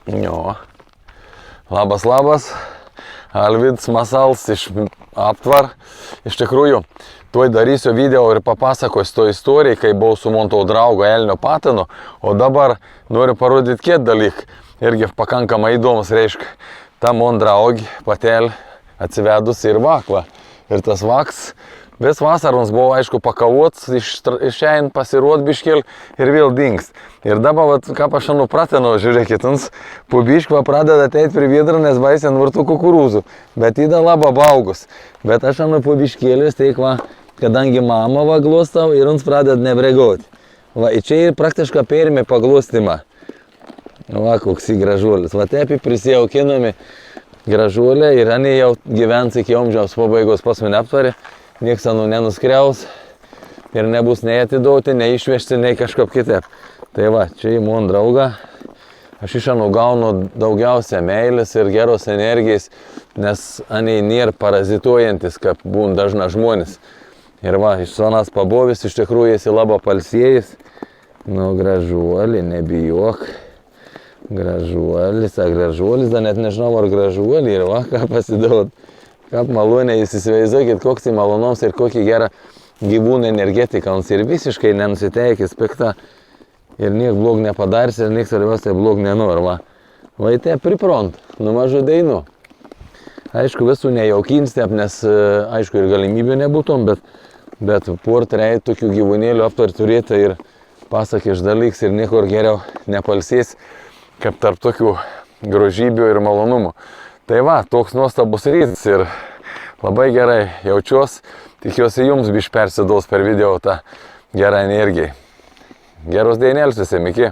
Jo. Labas. Alvydas Masals iš Aptvar. Iš tikrųjų, tuoj darysiu video ir papasakosiu to istoriją, kai buvau su monto draugo Elnio patinu, o dabar noriu parodyti kitą dalyką. Irgi pakankamai įdomus, reiškia, ta mon draugė patelė atsivedus ir vakva. Ir tas vaks vis vasaroms buvo, aišku, pakavots, išein pasiruot biškėl ir vėl dings. Ir dabar, vat, ką aš nupratinu, žiūrėkit, po biškvą pradeda ateit prie vidro, nes baisiai nurtų kukurūzų. Bet įda laba baugus. Bet aš po biškėlės, tai va, kadangi mama va glostau ir uns pradeda nebregoti. Va, čia ir praktiškai perėmė paglostimą. Va, koks į gražuolis. Va, taip prisijaukinami gražuolė ir anie jau gyvens iki amžiaus pabaigos pas mane Aptvare. Niekas nenuskriaus ir nebus nei atiduoti, nei išvežti, nei kažkaip kitaip. Tai va, čia į mon draugą. Aš iš gaunu daugiausia meilės ir geros energijos, nes anie nėra parazituojantis, kaip būna dažna žmonės. Ir va, iš sonas pabovis, iš tikrųjų esi labai palsėjęs. Nu, gražuolį, nebijok. Gražuolis, da net nežinau, ar gražuolį ir va, ką pasidaut. Kaip maloniai, jūs įsivaizduokit, koks tai malonoms ir kokį gerą gyvūnų energetiką. Ir visiškai nenusiteikęs pikta. Ir niek blog nepadarys, ir niek svarbiausia blog nenori. Va, tai pripront, nu mažu dainu. Aišku, visų nejaukinstėp, nes, aišku, ir galimybių nebūtum, bet portrai tokių gyvūnėlių Aptvare turėti ir pasakė išdalyks ir niekur geriau nepalsės, kaip tarp tokių grožybių ir malonumų. Tai va, toks nuostabus rytas ir labai gerai jaučiuos, tikiuosi jums biš persiduos per video tą gerą energiją. Geros dienėlės visiems, iki.